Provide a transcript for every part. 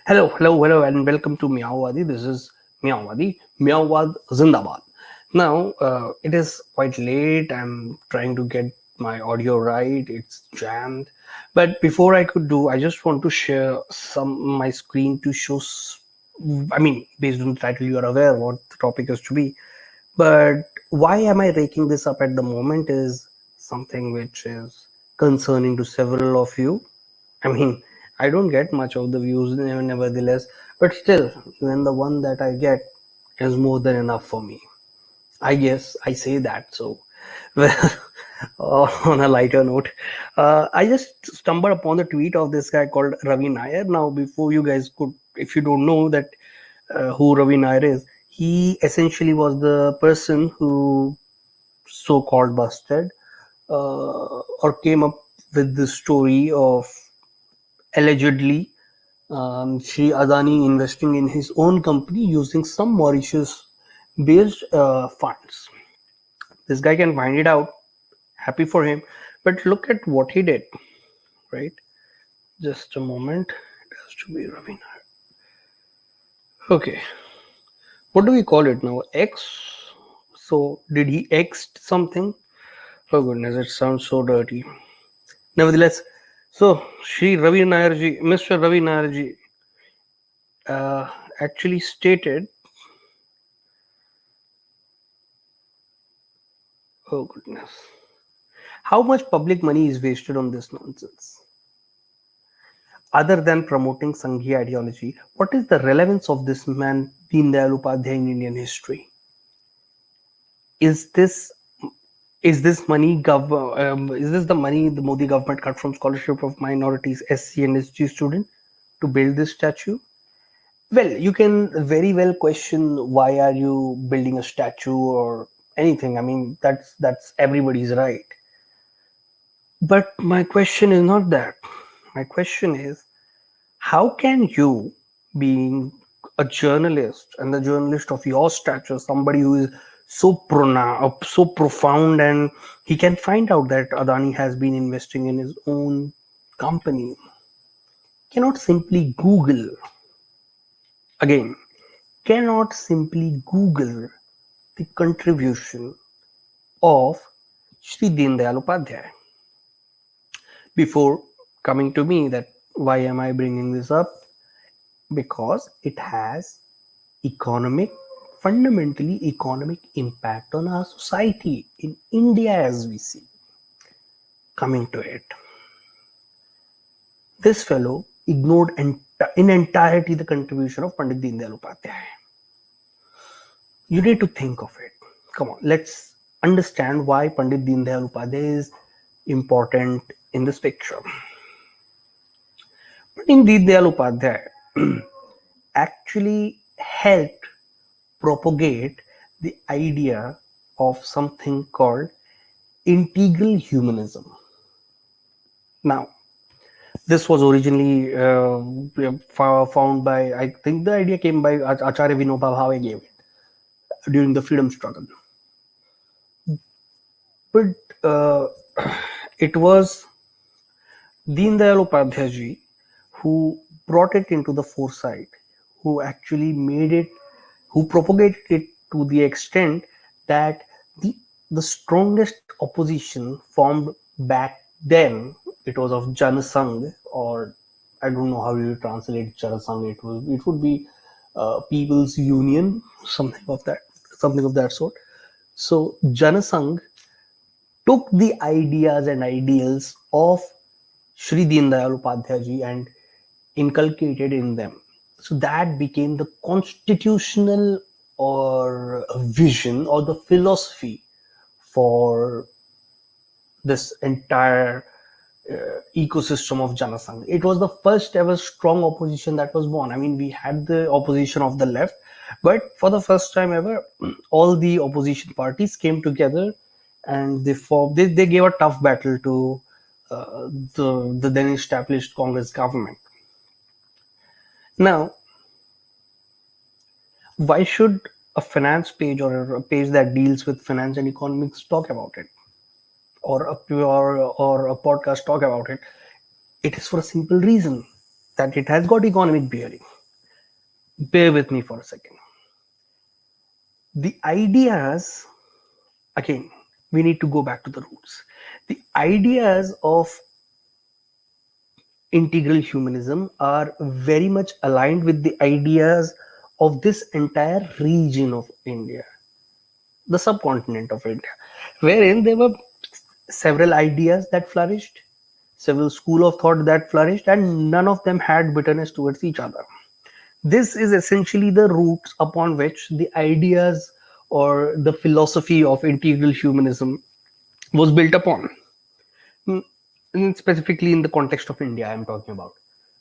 Hello, and welcome to Meowwadi. This is Meowwadi. Meowwad Zindabad. Now, it is quite late. I'm trying to get my audio right. It's jammed. But before I could do, I just want to share some my screen to show. Based on the title, you are aware what the topic is to be. But why am I raking this up at the moment is something which is concerning to several of you. I mean, I don't get much of the views nevertheless, but still, even the one that I get is more than enough for me. I guess I say that. So, well, on a lighter note, I just stumbled upon the tweet of this guy called Ravi Nair. Now, before you guys could, if you don't know that who Ravi Nair is, he essentially was the person who so-called busted or came up with the story of allegedly Sri Adani investing in his own company using some Mauritius-based funds. This guy can find it out. Happy for him. But look at what he did, right? Just a moment. It has to be Ravina. Okay. What do we call it now? X? So, did he X something? Oh goodness, it sounds so dirty. Nevertheless, so Sri Ravi Nairji, Mr. Ravi Nairji, uh, actually stated, oh goodness, how much public money is wasted on this nonsense? Other than promoting Sanghi ideology, what is the relevance of this man Deen Dayal Upadhyay in Indian history? Is this is this the money the Modi government cut from scholarship of minorities, SC and SG student to build this statue? Well, you can very well question why are you building a statue or anything. I mean, that's everybody's right. But my question is not that. My question is, how can you, being a journalist and the journalist of your stature, somebody who is so profound, and he can find out that Adani has been investing in his own company, cannot simply Google again, cannot simply Google the contribution of Shri Deen Dayal Upadhyay before coming to me that why am I bringing this up? Because it has economic, fundamentally economic impact on our society in India as we see. Coming to it, this fellow ignored in entirety the contribution of Pandit Deen Dayal Upadhyay. You need to think of it. Come on, let's understand why Pandit Deen Dayal Upadhyay is important in this picture. Pandit Deen Dayal Upadhyay actually helped propagate the idea of something called integral humanism. Now, this was originally found by, I think the idea came by Acharya Vinoba Bhave gave it during the freedom struggle. But it was Deen Dayal Upadhyay ji who brought it into the foresight, who actually made it, who propagated it to the extent that the strongest opposition formed back then, it was of Janasangh, or I don't know how you translate Janasangh. It would be People's Union, something of that sort. So Janasangh took the ideas and ideals of Shri Deen Dayal Upadhyay ji and inculcated in them. So that became the constitutional or vision or the philosophy for this entire ecosystem of Janasangh. It was the first ever strong opposition that was born. I mean, we had the opposition of the left, but for the first time ever, all the opposition parties came together and they gave a tough battle to the then established Congress government. Now, why should a finance page or a page that deals with finance and economics talk about it, or a podcast talk about it? It is for a simple reason that it has got economic bearing. bear with me for a second. The ideas, again, we need to go back to the roots. The ideas of integral humanism are very much aligned with the ideas of this entire region of India, the subcontinent of India, wherein there were several ideas that flourished, several school of thought that flourished, and none of them had bitterness towards each other. This is essentially the roots upon which the ideas or the philosophy of integral humanism was built upon. Specifically in the context of India, I'm talking about,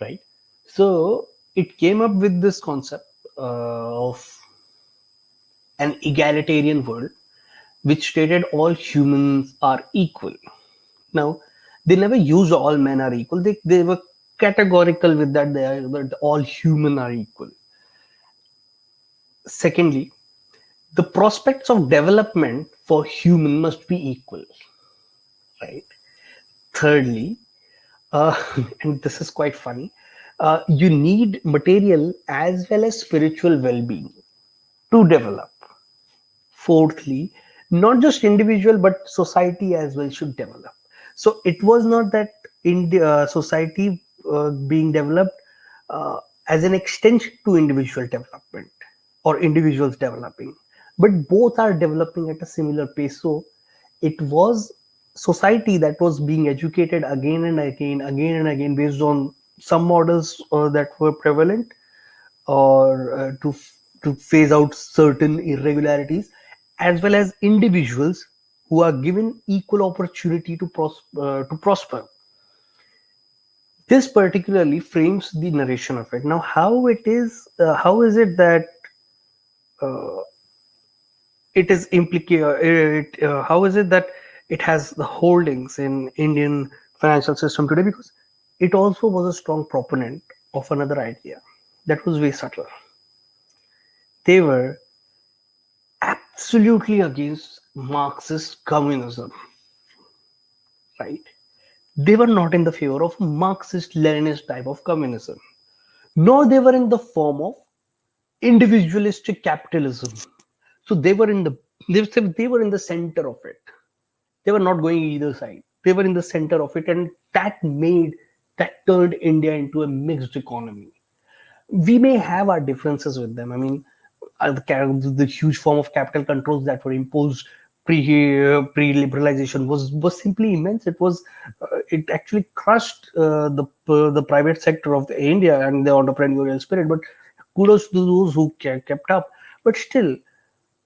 right? So it came up with this concept of an egalitarian world, which stated all humans are equal. Now, they never used all men are equal. They were categorical with that, that all human are equal. Secondly, the prospects of development for human must be equal, right? Thirdly, uh, and this is quite funny, you need material as well as spiritual well-being to develop. Fourthly, not just individual but society as well should develop. So it was not that in the society being developed uh, as an extension to individual development or individuals developing, but both are developing at a similar pace. So it was society that was being educated again and again based on some models that were prevalent, or to phase out certain irregularities, as well as individuals who are given equal opportunity to prosper. This particularly frames the narration of it. Now, how is it that it is how is it that it has the holdings in Indian financial system today? Because it also was a strong proponent of another idea that was way subtler. They were absolutely against Marxist communism, right? They were not in the favor of Marxist Leninist type of communism, nor they were in the form of individualistic capitalism. So they were in the center of it. They were not going either side. They were in the center of it, and that turned India into a mixed economy. We may have our differences with them. I mean, the huge form of capital controls that were imposed pre liberalization was simply immense. It actually crushed the private sector of India and the entrepreneurial spirit. But kudos to those who kept up. But still,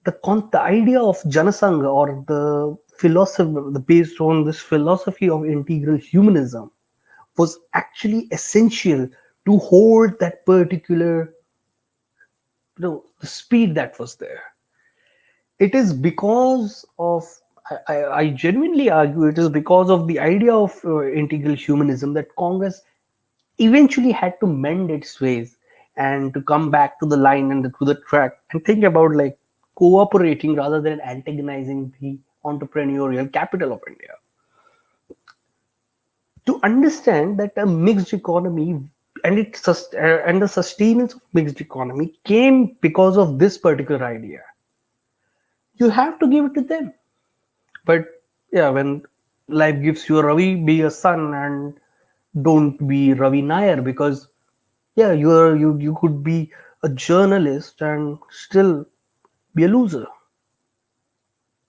the idea of Janasangha, or the philosophy based on this philosophy of integral humanism, was actually essential to hold that particular, the speed that was there. It is because of, I genuinely argue, it is because of the idea of integral humanism that Congress eventually had to mend its ways and to come back to the line and to the track and think about like cooperating rather than antagonizing the entrepreneurial capital of India. To understand that a mixed economy and the sustenance of mixed economy came because of this particular idea, you have to give it to them. But yeah, when life gives you a Ravi, be a son, and don't be Ravi Nair, because yeah, you could be a journalist and still be a loser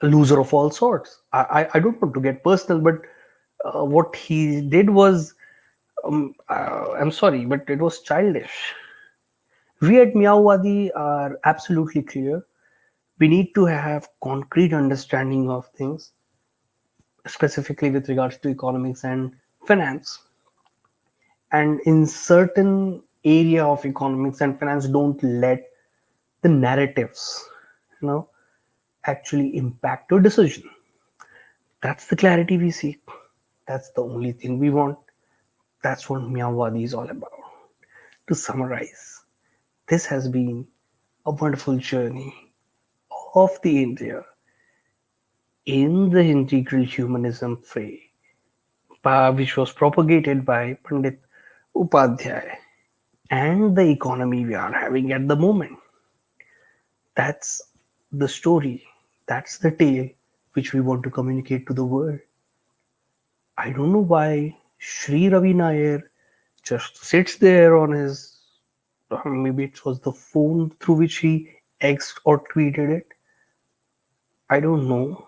of all sorts. I don't want to get personal, but what he did was, I'm sorry, but it was childish. We at Meowwadi are absolutely clear. We need to have concrete understanding of things, specifically with regards to economics and finance. And in certain area of economics and finance, don't let the narratives, you know, actually impact your decision. That's the clarity we seek. That's the only thing we want. That's what Meowwadi is all about. To summarize, this has been a wonderful journey of the India in the integral humanism which was propagated by Pandit Upadhyay. and the economy we are having at the moment. That's the story. That's the tale which we want to communicate to the world. I don't know why Sri Ravi Nair just sits there on his, maybe it was the phone through which he X or tweeted it. I don't know.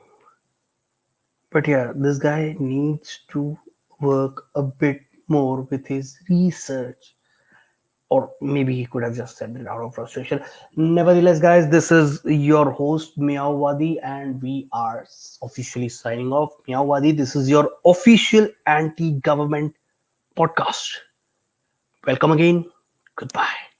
But yeah, this guy needs to work a bit more with his research. Or maybe he could have just said it out of frustration. Nevertheless, guys, this is your host Meowwadi, and we are officially signing off. Meowwadi, this is your official anti-government podcast. Welcome again. Goodbye.